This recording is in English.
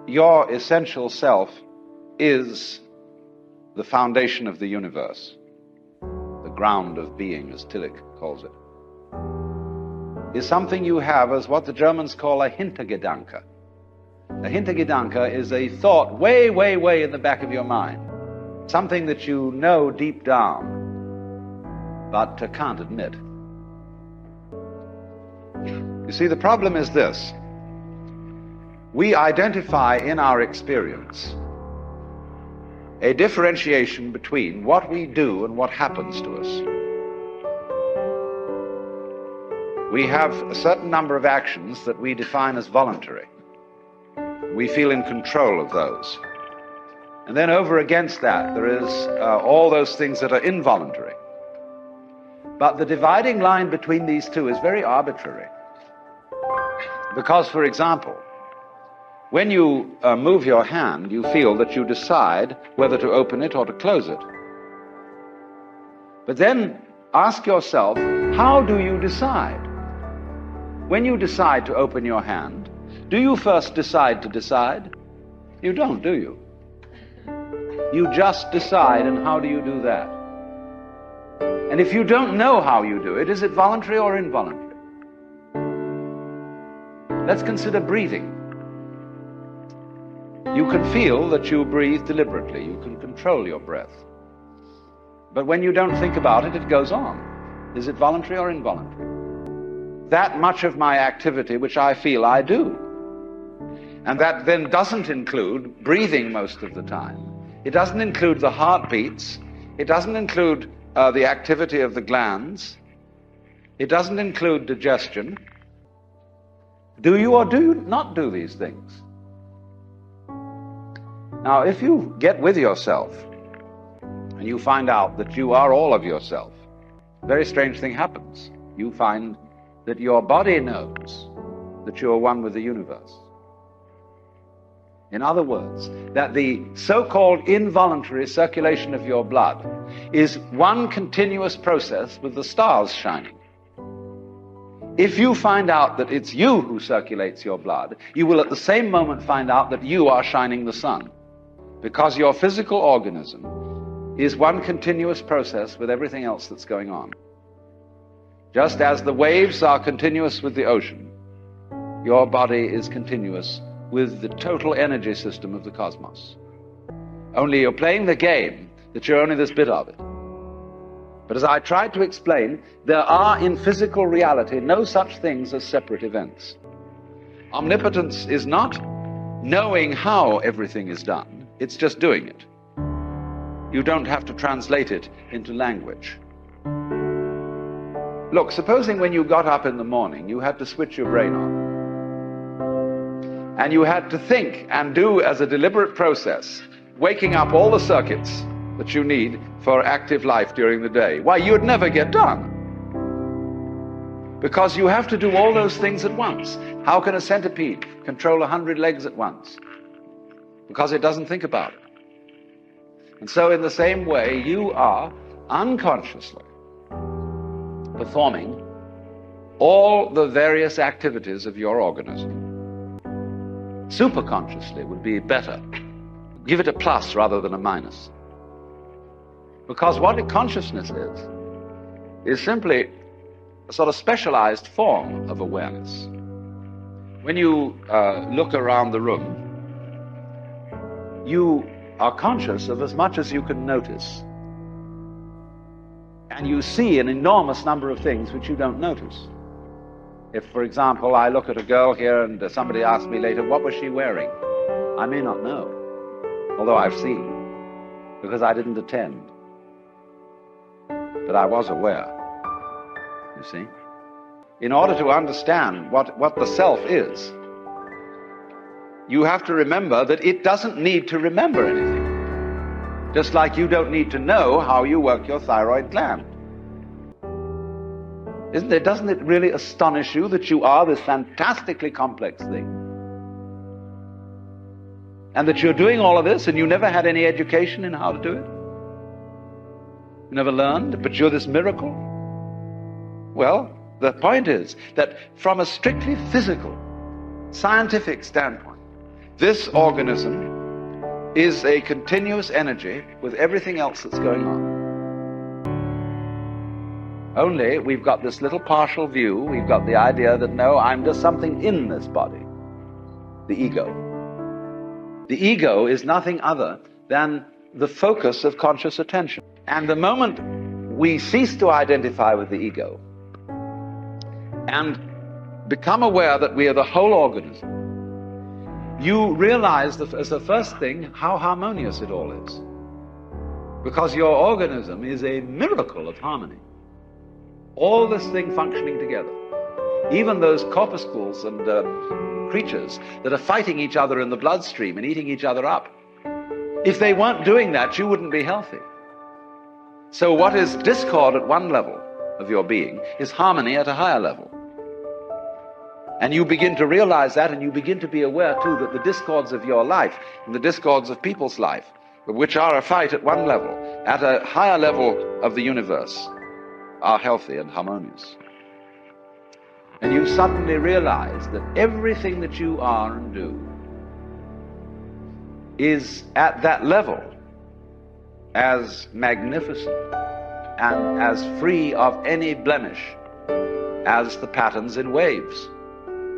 your essential self is the foundation of the universe, the ground of being, as Tillich calls it, is something you have as what the Germans call a Hintergedanke. A Hintergedanke is a thought way, way, way in the back of your mind, something that you know deep down, but can't admit. You see, the problem is this. We identify in our experience a differentiation between what we do and what happens to us. We have a certain number of actions that we define as voluntary. We feel in control of those. And then over against that, there is all those things that are involuntary. But the dividing line between these two is very arbitrary. Because, for example, when you move your hand, you feel that you decide whether to open it or to close it. But then ask yourself, how do you decide? When you decide to open your hand, do you first decide to decide? You don't, do you? You just decide, and how do you do that? And if you don't know how you do it, is it voluntary or involuntary? Let's consider breathing. You can feel that you breathe deliberately. You can control your breath. But when you don't think about it, it goes on. Is it voluntary or involuntary? That much of my activity which I feel I do. And that then doesn't include breathing most of the time. It doesn't include the heartbeats. It doesn't include the activity of the glands. It doesn't include digestion. Do you or do you not do these things? Now, if you get with yourself and you find out that you are all of yourself, a very strange thing happens. You find that your body knows that you are one with the universe. In other words, that the so-called involuntary circulation of your blood is one continuous process with the stars shining. If you find out that it's you who circulates your blood, you will at the same moment find out that you are shining the sun, because your physical organism is one continuous process with everything else that's going on. Just as the waves are continuous with the ocean, your body is continuous with the total energy system of the cosmos. Only you're playing the game that you're only this bit of it. But as I tried to explain, there are in physical reality no such things as separate events. Omnipotence is not knowing how everything is done, it's just doing it. You don't have to translate it into language. Look, supposing when you got up in the morning, you had to switch your brain on. And you had to think and do as a deliberate process, waking up all the circuits that you need for active life during the day. Why, you'd never get done. Because you have to do all those things at once. How can a centipede control 100 legs at once? Because it doesn't think about it. And so in the same way, you are unconsciously performing all the various activities of your organism. Superconsciously would be better. Give it a plus rather than a minus. Because what consciousness is simply a sort of specialized form of awareness. When you look around the room, you are conscious of as much as you can notice. And you see an enormous number of things which you don't notice. If, for example, I look at a girl here and somebody asks me later, what was she wearing? I may not know, although I've seen, because I didn't attend. But I was aware, you see. In order to understand what the self is, you have to remember that it doesn't need to remember anything. Just like you don't need to know how you work your thyroid gland. Doesn't it really astonish you that you are this fantastically complex thing? And that you're doing all of this and you never had any education in how to do it? You never learned, but you're this miracle? Well, the point is that from a strictly physical, scientific standpoint, This organism is a continuous energy with everything else that's going on. Only we've got this little partial view. We've got the idea that, no, I'm just something in this body. The ego. The ego is nothing other than the focus of conscious attention. And the moment we cease to identify with the ego and become aware that we are the whole organism, you realize that as the first thing how harmonious it all is. Because your organism is a miracle of harmony. All this thing functioning together. Even those corpuscles and creatures that are fighting each other in the bloodstream and eating each other up. If they weren't doing that, you wouldn't be healthy. So what is discord at one level of your being is harmony at a higher level. And you begin to realize that, and you begin to be aware too that the discords of your life and the discords of people's life, which are a fight at one level, at a higher level of the universe, are healthy and harmonious. And you suddenly realize that everything that you are and do is at that level as magnificent and as free of any blemish as the patterns in waves.